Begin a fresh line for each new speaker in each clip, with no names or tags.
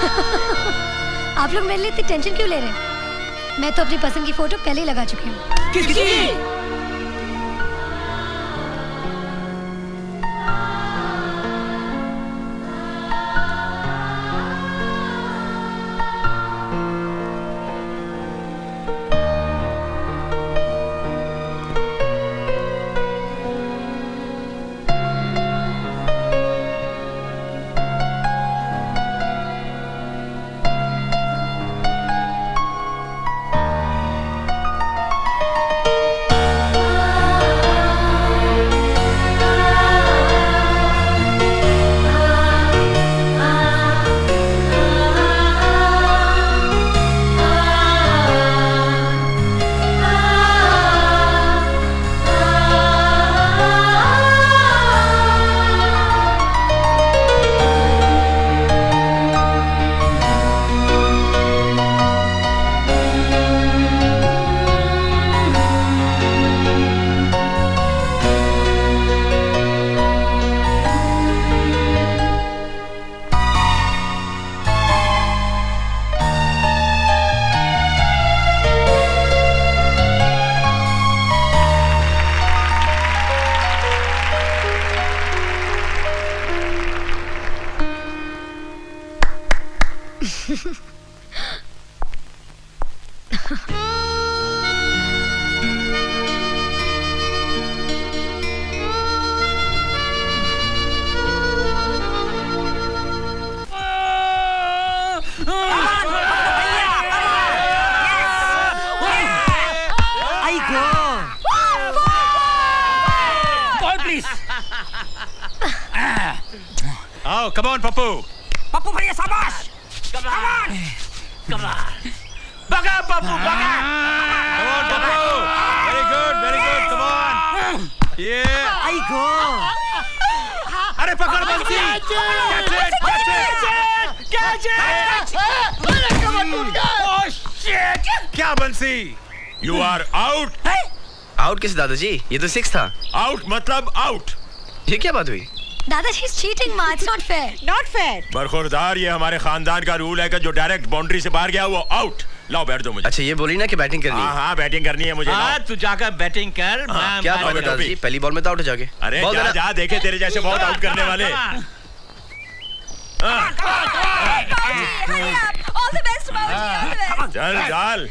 आप लोग मेरे लिए इतनी टेंशन क्यों ले रहे हैं? मैं तो अपनी पसंद की फोटो पहले ही लगा चुकी हूँ।
किसकी?
आओ, come on, पप्पू।
पप्पू भैया शाबाश। Come on, come on।
बगा पप्पू, बगा। Come on, Pappu. Very good, very good, come on। Yeah।
आई गो।
अरे पकड़ बंसी। Catch it, catch it, catch it। Oh shit! क्या बंसी? You are out।
आउट किस दादाजी? ये तो 6 था।
Out मतलब out।
ये क्या बात हुई?
दादाजी इज चीटिंग माँ, it's not fair.
Not fair.
बरखुरदार, ये हमारे खानदान का रूल है कि जो डायरेक्ट बाउंड्री से बाहर गया वो आउट। लाओ बैठ दो मुझे।
अच्छा ये बोली ना कि बैटिंग करनी है।
हाँ बैटिंग करनी है मुझे।
हाँ तू जाकर बैटिंग कर।
क्या फायदा दादाजी, पहली बॉल में तो आउट हो जाओगे।
अरे जा जा, देखे तेरे जैसे बहुत आउट करने वाले। चल डाल।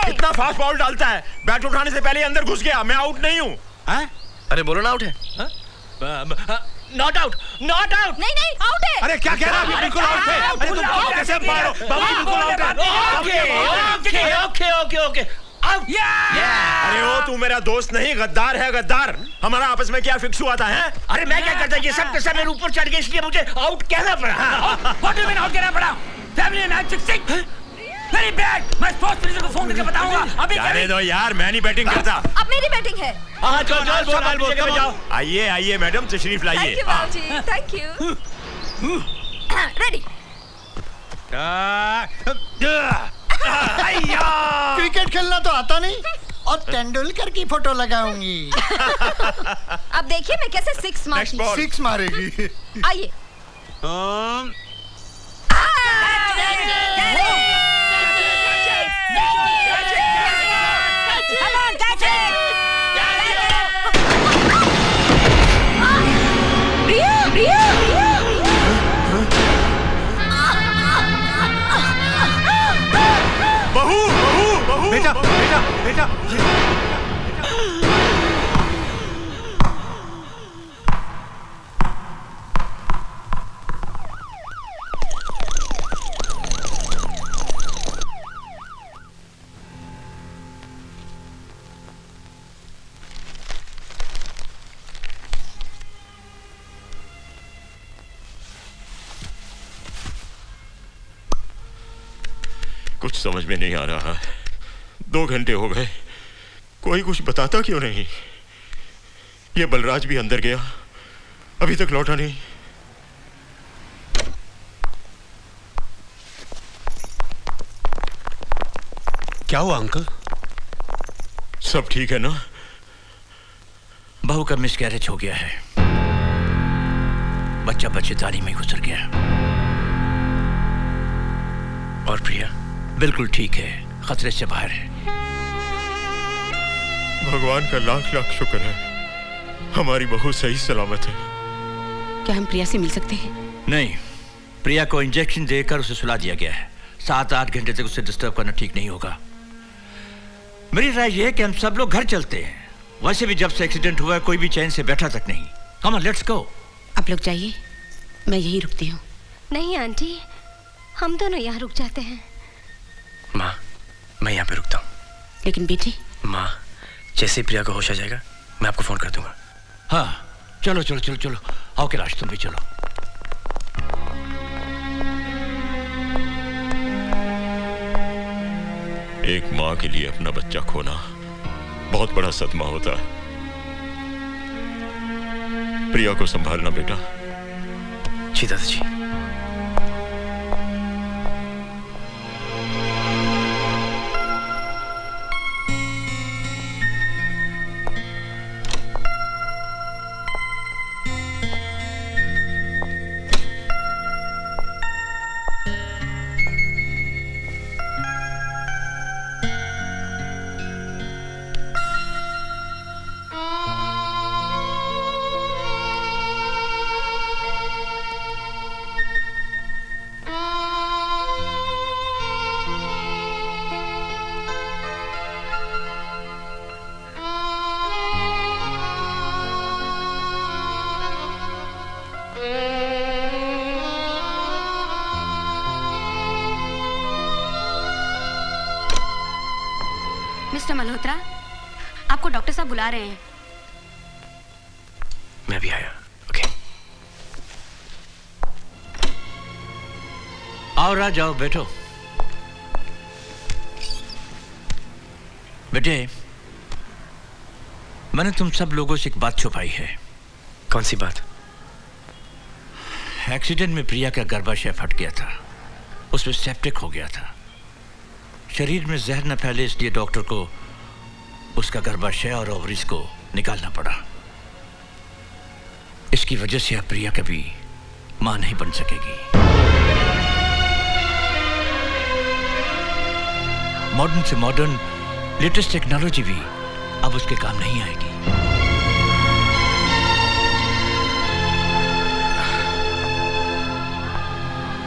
कितना फास्ट बॉल डालता है, बैट उठाने से पहले अंदर घुस गया। मैं आउट नहीं हूँ।
अरे बोलो ना आउट है।
Not out, not out.
नहीं नहीं आउट है।
अरे क्या कह रहा है? बिल्कुल आउट है। अरे तुम कैसे मारो? बाबू बिल्कुल आउट है।
Okay okay okay okay out.
अरे वो तू मेरा दोस्त नहीं, गद्दार है गद्दार। हमारा आपस में क्या फिक्स हुआ था? है
अरे मैं क्या करता, ये सब के सब मेरे ऊपर चढ़ गए इसलिए मुझे आउट कहना पड़ा।
What do you mean out कहना पड़ा? Family 966 very bad. मैं स्पोर्ट्स मिनिस्टर को फोन करके बताऊंगा अभी।
अरे दो यार, मैं नहीं बैटिंग करता।
अब मेरी बैटिंग है।
हाँ चल चल बोल बोल के जाओ।
आइए आइए मैडम, तशरीफ लाइए।
Thank you. रेडी।
क्रिकेट खेलना तो आता नहीं और तेंदुलकर की फोटो लगाऊंगी।
अब देखिए मैं कैसे 6 मारती हूँ।
6 मारेगी।
आइए।
बेटा बेटा बेटा। कुछ समझ में नहीं आ रहा। 2 घंटे हो गए, कोई कुछ बताता क्यों नहीं? ये बलराज भी अंदर गया, अभी तक लौटा नहीं।
क्या हुआ अंकल?
सब ठीक है ना?
बहू का मिसकैरेज हो गया है।
2 घंटे हो गए, कोई कुछ बताता क्यों नहीं? ये बलराज भी अंदर गया, अभी तक लौटा नहीं। क्या हुआ अंकल? सब ठीक है ना?
बहू का मिसकैरेज हो गया है। बच्चा बच्चेदानी में गुजर गया।
और प्रिया?
बिल्कुल ठीक है, खतरे से बाहर है।
भगवान का लाख लाख शुक्र है, हमारी बहू सही सलामत है।
क्या हम प्रिया से मिल सकते हैं?
नहीं, प्रिया को इंजेक्शन देकर उसे सुला दिया गया है। 7-8 घंटे तक उसे डिस्टर्ब करना ठीक नहीं होगा। मेरी राय यह है कि हम सब लोग घर चलते हैं। वैसे भी जब से एक्सीडेंट हुआ है कोई भी चैन से बैठा तक नहीं। Come on, let's go.
आप लोग जाइए, मैं यहीं रुकती हूँ।
नहीं आंटी, हम दोनों यहाँ रुक जाते हैं।
माँ, मैं यहाँ पे रुकता हूँ।
लेकिन बेटी।
माँ, जैसे ही प्रिया को होश आ जाएगा मैं आपको फोन कर दूंगा।
हाँ, चलो चलो चलो चलो, आओ कैलाश तुम भी चलो।
एक माँ के लिए अपना बच्चा खोना बहुत बड़ा सदमा होता है। प्रिया को संभालना बेटा।
जी दादाजी।
मिस्टर मल्होत्रा, आपको डॉक्टर साहब बुला रहे हैं।
मैं भी आया। ओके।
आओ राज, जाओ बैठो। बेटे, मैंने तुम सब लोगों से एक बात छुपाई है।
कौन सी बात?
एक्सीडेंट में प्रिया का गर्भाशय फट गया था, उसमें सेप्टिक हो गया था। शरीर में जहर न फैले इसलिए डॉक्टर को उसका गर्भाशय और ओवरीज को निकालना पड़ा। इसकी वजह से अब प्रिया कभी मां नहीं बन सकेगी। मॉडर्न से मॉडर्न लेटेस्ट टेक्नोलॉजी भी अब उसके काम नहीं आएगी।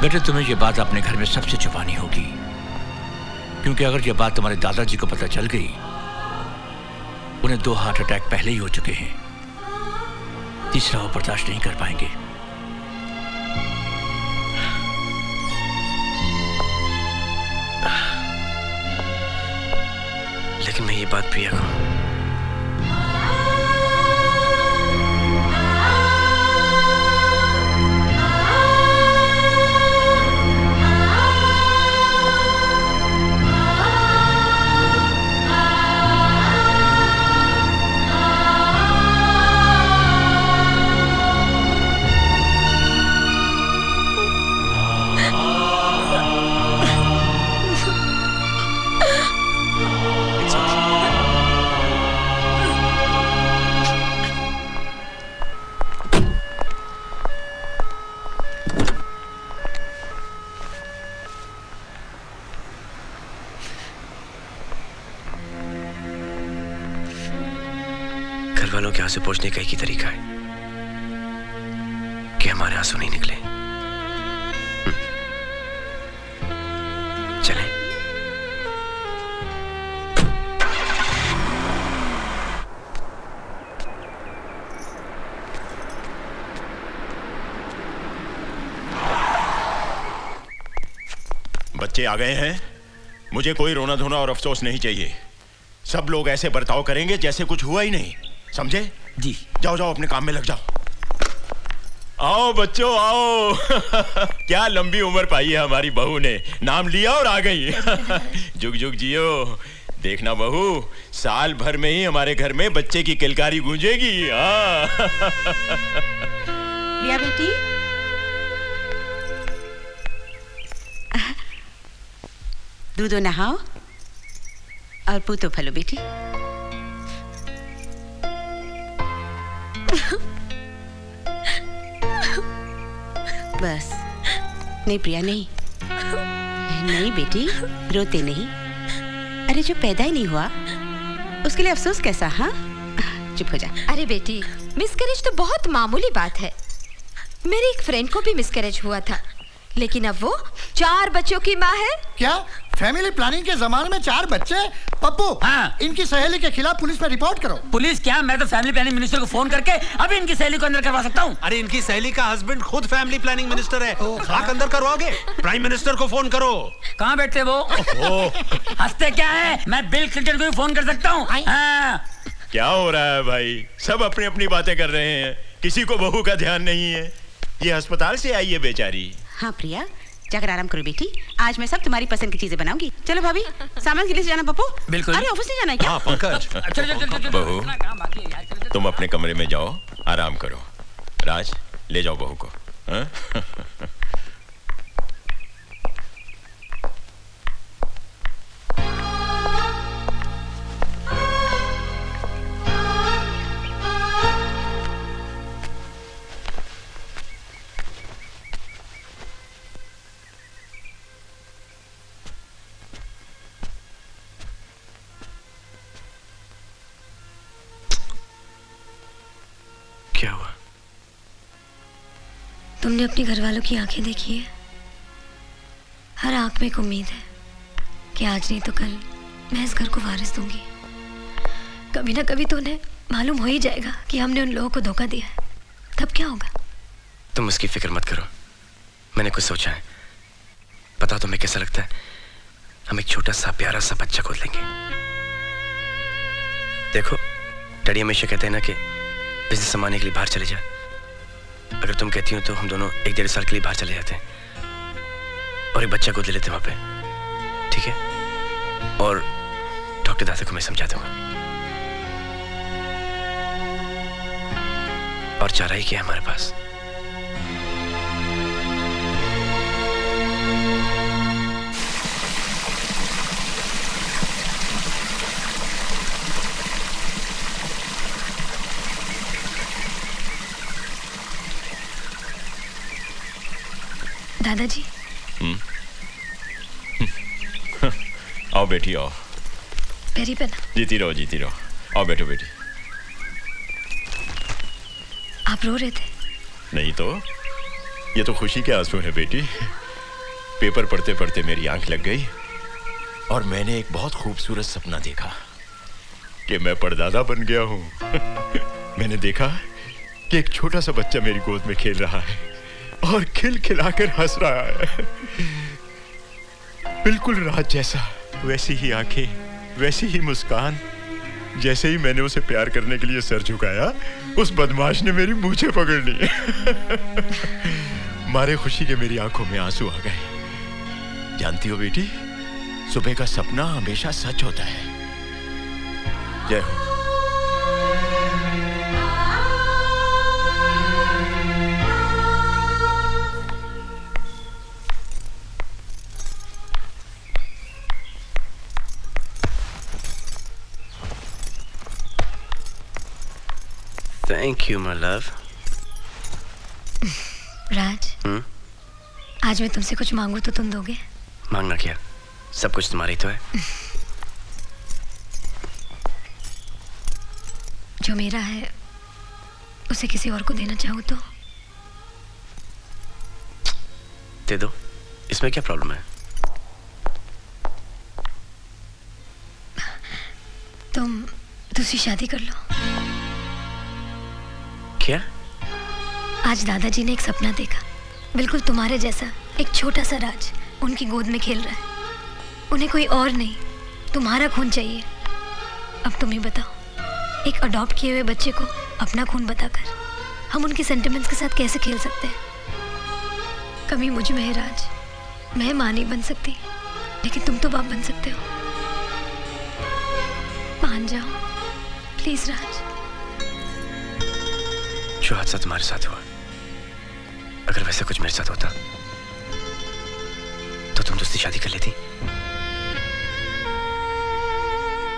बेटे, तुम्हें यह बात अपने घर में सबसे छुपानी होगी, क्योंकि अगर यह बात तुम्हारे दादाजी को पता चल गई, उन्हें 2 हार्ट अटैक पहले ही हो चुके हैं, तीसरा वो बर्दाश्त नहीं कर पाएंगे।
लेकिन मैं ये बात प्रिया को वालों के आंसू पोंछने का एक ही तरीका है कि हमारे आंसू नहीं निकले। चलें।
बच्चे आ गए हैं। मुझे कोई रोना धोना और अफसोस नहीं चाहिए। सब लोग ऐसे बर्ताव करेंगे जैसे कुछ हुआ ही नहीं, समझे?
जी। जाओ जाओ अपने काम में लग जाओ। आओ बच्चों आओ। क्या लंबी उम्र पाई है हमारी बहू ने, नाम लिया और आ गई। जुग जुग जियो। देखना बहू, साल भर में ही हमारे घर में बच्चे की किलकारी गूंजेगी।
लिया बेटी, दूधो नहाओ और पूतो फलो बेटी।
बस नहीं प्रिया, नहीं नहीं बेटी, रोते नहीं। अरे जो पैदा ही नहीं हुआ उसके लिए अफसोस कैसा? हाँ, चुप हो जा।
अरे बेटी, मिसकैरेज तो बहुत मामूली बात है। मेरी एक फ्रेंड को भी मिसकैरेज हुआ था, लेकिन अब वो 4 बच्चों की माँ है।
क्या फैमिली प्लानिंग के जमाने में 4 बच्चे? पप्पू,
हाँ।
इनकी सहेली के खिलाफ पुलिस में रिपोर्ट करो।
पुलिस क्या, मैं तो फैमिली प्लानिंग मिनिस्टर को फोन करके अभी इनकी सहेली को अंदर करवा सकता हूँ।
अरे इनकी सहेली का हस्बैंड खुद फैमिली प्लानिंग मिनिस्टर है। आप अंदर करवाओगे? प्राइम मिनिस्टर को फोन करो।
कहाँ बैठते वो? हंसते क्या है? मैं बिल क्लिंटन को भी फोन कर सकता हूँ। हाँ।
क्या हो रहा है भाई? सब अपनी अपनी बातें कर रहे हैं, किसी को बहू का ध्यान नहीं है। ये अस्पताल से आई है बेचारी।
हाँ प्रिया, जाकर आराम करो बेटी, आज मैं सब तुम्हारी पसंद की चीजें बनाऊंगी। चलो भाभी, सामान के लिए जाना पप्पू?
बिल्कुल।
अरे ऑफिस नहीं जाना है क्या?
हाँ पंकज।
चल
बहू, तुम अपने कमरे में जाओ, आराम करो। राज, ले जाओ बहू को। हाँ?
क्या हुआ?
तुमने अपनी घरवालों की आंखें देखी है। हर आंख में एक उम्मीद है कि आज नहीं तो कल मैं इस घर को वारिस दूंगी। कभी ना कभी तो उन्हें मालूम हो ही जाएगा कि हमने उन लोगों को धोखा दिया है। तब क्या होगा?
तुम उसकी फिक्र मत करो, मैंने कुछ सोचा है। पता तुम्हें कैसा लगता है? हम एक छोटा सा प्यारा सा बच्चा गोद लेंगे। देखो, डैडी हमेशा कहते हैं ना कि बिजनेस संभालने के लिए बाहर चले जा। अगर तुम कहती हो तो हम दोनों 1-1.5 साल के लिए बाहर चले जाते हैं और एक बच्चा गोद ले लेते हैं वहां पे, ठीक है? और डॉक्टर दादा को मैं समझा दूंगा। और चारा ही क्या है हमारे पास?
दादाजी।
आओ बेटी, आओ।
पैरी पे ना।
जीती रहो, जीती रहो। आओ बैठो बेटी।
आप रो रहे थे?
नहीं तो, ये तो खुशी के आंसू है बेटी। पेपर पढ़ते पढ़ते मेरी आंख लग गई और मैंने एक बहुत खूबसूरत सपना देखा कि मैं परदादा बन गया हूँ। मैंने देखा कि एक छोटा सा बच्चा मेरी गोद में खेल रहा है और खिलखिलाकर हंस रहा है। बिल्कुल रात जैसा, वैसी ही आंखें, वैसी ही मुस्कान। जैसे ही मैंने उसे प्यार करने के लिए सर झुकाया, उस बदमाश ने मेरी मूंछें पकड़ ली। मारे खुशी के मेरी आंखों में आंसू आ गए। जानती हो बेटी, सुबह का सपना हमेशा सच होता है। जय हो।
Thank you my love.
Raj, आज मैं तुमसे कुछ मांगू तो तुम दोगे?
मांगना क्या, सब कुछ तुम्हारी तो है।
जो मेरा है उसे किसी और को देना चाहो तो?
दे दो, इसमें क्या प्रॉब्लम है?
तुम दूसरी शादी कर लो।
क्या?
आज दादाजी ने एक सपना देखा, बिल्कुल तुम्हारे जैसा। एक छोटा सा राज उनकी गोद में खेल रहा है। उन्हें कोई और नहीं, तुम्हारा खून चाहिए। अब तुम ही बताओ, एक अडॉप्ट किए हुए बच्चे को अपना खून बताकर हम उनके सेंटिमेंट्स के साथ कैसे खेल सकते हैं? कमी मुझ में है राज। मैं माँ नहीं बन सकती, लेकिन तुम तो बाप बन सकते हो। मान जाओ प्लीज राज।
जो हादसा तुम्हारे साथ हुआ, अगर वैसा कुछ मेरे साथ होता तो तुम दूसरी शादी कर लेती।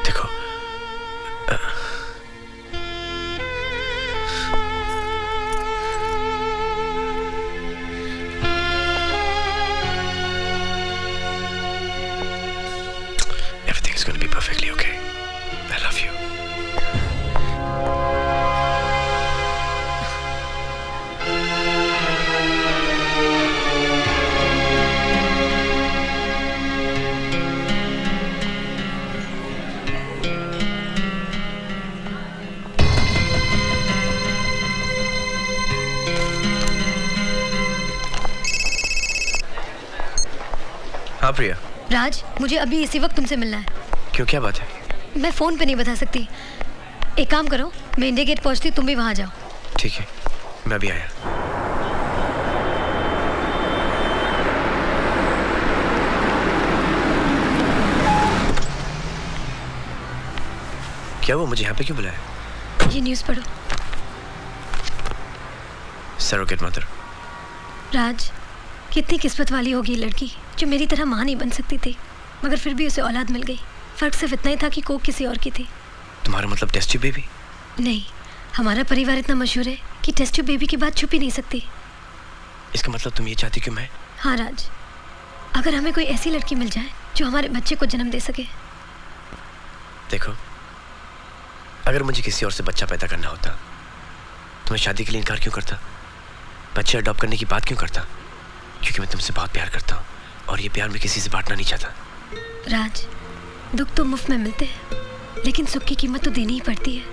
देखो,
राज, मुझे अभी इसी वक्त तुमसे मिलना है।
क्यों, क्या बात है?
मैं फ़ोन पे नहीं बता सकती। एक काम करो, मैं इंडिया गेट पहुंचती, तुम भी वहां जाओ।
ठीक है, मैं अभी आया। क्या वो मुझे यहाँ पे क्यों बुलाया?
ये न्यूज़ पढ़ो।
Surrogate mother.
राज, कितनी किस्मत वाली होगी ये लड़की जो मेरी तरह माँ नहीं बन सकती थी, मगर फिर भी उसे औलाद मिल गई। फ़र्क सिर्फ इतना ही था कि कोक किसी और की थी।
तुम्हारा मतलब टेस्ट ट्यूब बेबी?
नहीं, हमारा परिवार इतना मशहूर है कि टेस्ट ट्यूब बेबी की बात छुप ही नहीं सकती।
इसका मतलब तुम ये चाहती कि मैं?
हाँ राज, अगर हमें कोई ऐसी लड़की मिल जाए जो हमारे बच्चे को जन्म दे सके।
देखो, अगर मुझे किसी और से बच्चा पैदा करना होता तो मैं शादी के लिए इनकार क्यों करता? बच्चे अडॉप्ट करने की बात क्यों करता? क्योंकि मैं तुमसे बहुत प्यार करता हूँ और ये प्यार मैं किसी से बांटना नहीं चाहता।
राज, दुख तो मुफ्त में मिलते हैं, लेकिन सुख की कीमत तो देनी ही पड़ती है।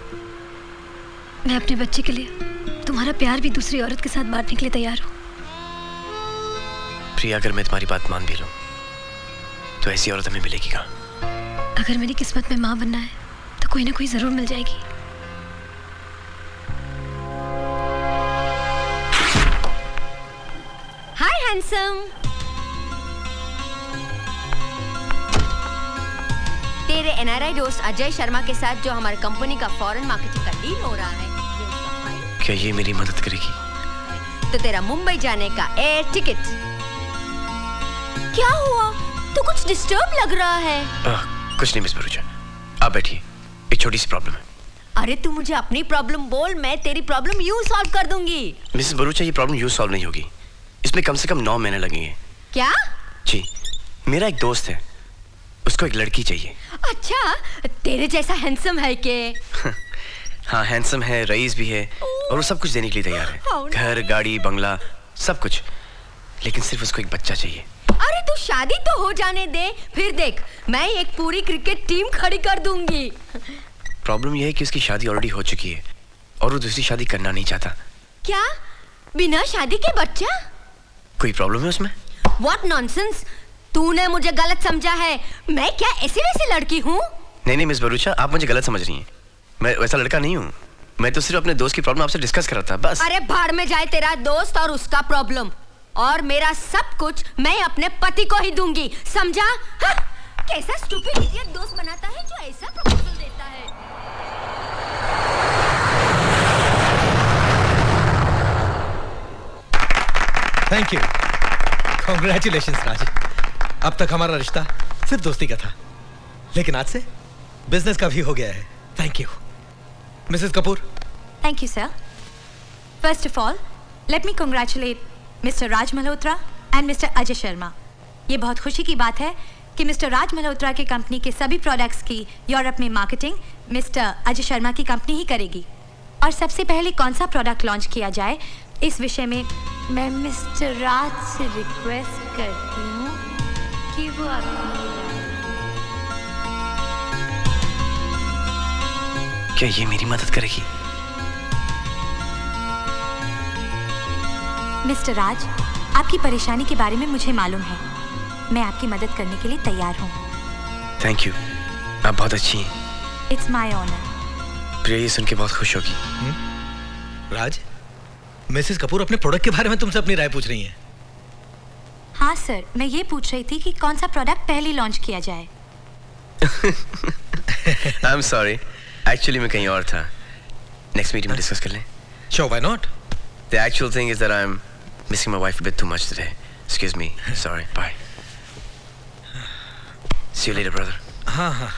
मैं अपने बच्चे के लिए तुम्हारा प्यार भी दूसरी औरत के साथ बांटने के लिए तैयार हूँ।
प्रिया, अगर मैं तुम्हारी बात मान भी लूं तो ऐसी औरत हमें मिलेगी कहाँ?
अगर मेरी किस्मत में माँ बनना है तो कोई ना कोई जरूर मिल जाएगी।
हाय हैंडसम। तेरे एनआरआई दोस्त अजय शर्मा के साथ जो हमारी कंपनी का फॉरेन मार्केटिंग का डील हो रहा है, ये उसका फाइल।
क्या ये मेरी मदद करेगी?
तो तेरा मुंबई जाने का एयर टिकट। क्या हुआ? तू कुछ डिस्टर्ब लग रहा है।
कुछ नहीं मिस भरूचा, आप बैठिए, एक छोटी सी प्रॉब्लम है।
अरे तू मुझे अपनी प्रॉब्लम बोल, मैं तेरी प्रॉब्लम यूं सॉल्व कर दूंगी।
मिसेस भरूचा, ये प्रॉब्लम यूं सॉल्व नहीं होगी, इसमें कम से कम 9 महीने लगेंगे।
क्या?
जी, मेरा एक दोस्त है, उसको एक लड़की चाहिए।
अच्छा, तेरे जैसा हैंडसम है के?
हाँ, हैंडसम है, रईस भी है और वो सब कुछ देने के लिए तैयार है। घर, गाड़ी, बंगला, सब कुछ, लेकिन सिर्फ उसको एक बच्चा चाहिए।
अरे तू शादी तो हो जाने दे, फिर देख मैं एक पूरी क्रिकेट टीम खड़ी कर दूंगी।
प्रॉब्लम यह है कि उसकी शादी ऑलरेडी हो चुकी है और वो दूसरी शादी करना नहीं चाहता।
क्या? बिना शादी के बच्चा?
कोई प्रॉब्लम है उसमें?
What nonsense! तूने मुझे गलत समझा है। मैं क्या ऐसी वैसी लड़की हूँ?
नहीं मिस भरूचा, आप मुझे गलत समझ रही हैं। मैं वैसा लड़का नहीं हूँ। मैं तो सिर्फ अपने दोस्त की प्रॉब्लम आपसे डिस्कस कर रहा था, बस।
अरे भाड़ में जाए तेरा दोस्त और उसका प्रॉब्लम, और मेरा सब कुछ मैं अपने पति को ही दूंगी, समझा? हाँ? कैसा स्टूपिड इडियट दोस्त बनाता है जो ऐसा प्रपोजल देता है।
थैंक यू, कॉन्ग्रेचुलेशंस राज। अब तक हमारा रिश्ता सिर्फ दोस्ती का था, लेकिन आज से बिजनेस का भी हो गया है। Thank you Mrs Kapoor.
Thank you, sir. First of all, let me congratulate Mr. Raj Malhotra and Mr. Ajay Sharma. ये बहुत खुशी की बात है कि मिस्टर राज मल्होत्रा की कंपनी के सभी प्रोडक्ट्स की यूरोप में मार्केटिंग मिस्टर अजय शर्मा की कंपनी ही करेगी। और सबसे पहले कौन सा प्रोडक्ट लॉन्च किया जाए, इस विषय में मैं मिस्टर राज से रिक्वेस्ट करती हूँ कि वो
क्या ये मेरी मदद करेगी?
मिस्टर राज, आपकी परेशानी के बारे में मुझे मालूम है। मैं आपकी मदद करने के लिए तैयार हूँ।
थैंक यू, आप बहुत अच्छी हैं।
It's my honour.
प्रिया ये सुन के बहुत खुश होगी।
राज, मिसेस कपूर अपने प्रोडक्ट के बारे में तुमसे अपनी राय पूछ रही हैं।
हाँ सर, मैं ये पूछ रही थी कि कौन सा प्रोडक्ट पहले लॉन्च किया जाए।
आई एम सॉरी, एक्चुअली मैं कहीं और था। नेक्स्ट मीटिंग में डिस्कस कर लें।
Sure, why not?
The actual thing is that I'm missing my wife a bit too much today. Excuse me. Sorry. Bye. See you later, brother.
हाँ हाँ।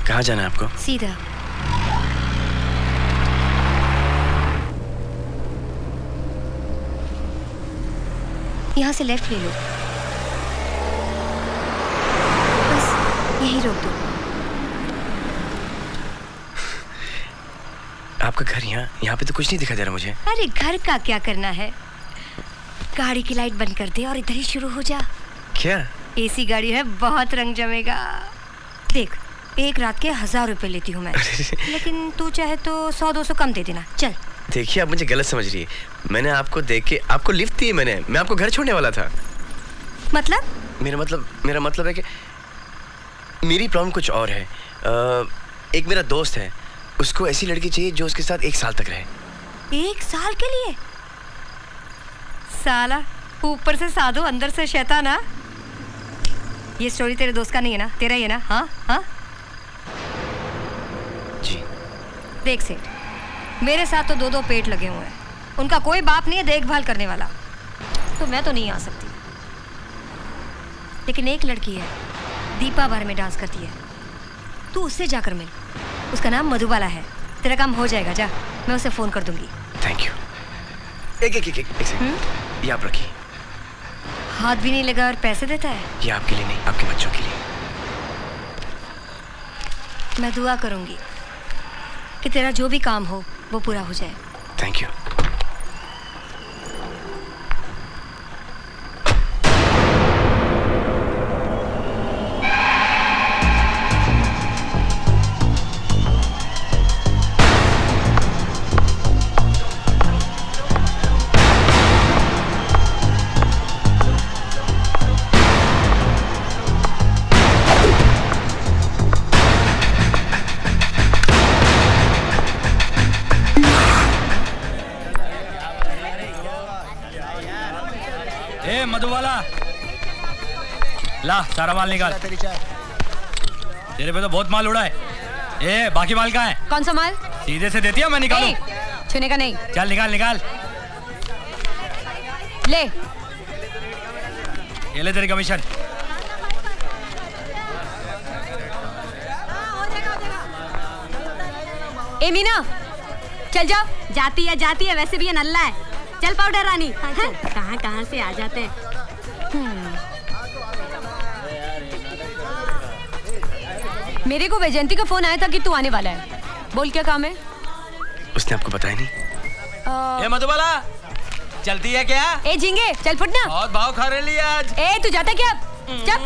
कहाँ जाना है आपको?
सीधा। यहाँ से लेफ्ट ले लो, बस यहीं रोक दो।
आपका घर यहाँ पे तो कुछ नहीं दिखाई दे रहा मुझे।
अरे घर का क्या करना है, गाड़ी की लाइट बंद कर दे और इधर ही शुरू हो जा।
क्या?
एसी गाड़ी है, बहुत रंग जमेगा। देख, एक रात के 1000 रुपए लेती हूँ मैं, लेकिन तू चाहे तो 100-200 कम दे देना। चल।
देखिए, आप मुझे गलत समझ रही है। मैंने आपको देख के आपको लिफ्ट दी, मैं आपको घर छोड़ने वाला था।
मतलब?
मेरा मतलब है कि मेरी प्रॉब्लम कुछ और है। एक मेरा दोस्त है, उसको ऐसी लड़की चाहिए जो उसके साथ 1 साल तक रहे।
1 साल के लिए? साला, ऊपर से साधु अंदर से शैतान। ना ये स्टोरी तेरे दोस्त का नहीं है ना, तेरा ही है ना? हाँ हाँ
जी।
देख सेठ, मेरे साथ तो 2-2 पेट लगे हुए हैं, उनका कोई बाप नहीं है देखभाल करने वाला, तो मैं तो नहीं आ सकती। लेकिन एक लड़की है, दीपा बार में डांस करती है, तू उससे जाकर मिल। उसका नाम मधुबाला है। तेरा काम हो जाएगा, जा, मैं उसे फोन कर दूंगी।
Thank you. एक सेकंड, ये आप रखिए।
हाथ भी नहीं लगा और पैसे देता है?
ये आपके लिए नहीं, आपके बच्चों के लिए।
मैं दुआ करूंगी कि तेरा जो भी काम हो वो पूरा हो जाए।
Thank you.
मधुबाला, ला सारा माल निकाल। तेरे पे तो बहुत माल उड़ा है। बाकी माल कहाँ है?
कौन सा माल?
सीधे से देती है, मैं निकालूं?
छूने का नहीं।
चल निकाल निकाल।
ले,
ये ले तेरी कमीशन।
ए मीना, चल जाओ। जाती है, वैसे भी ये नल्ला है। चल पाउडर रानी। कहाँ से आ जाते हैं। मेरे को वैजयंती का फोन आया था कि तू आने वाला है। बोल, क्या काम है?
उसने आपको बताया नहीं?
ए मधुबाला, चलती है क्या?
ए झिंगे, चल फुटना।
बहुत भाव खा रही आज।
ए तू जाता क्या? चल।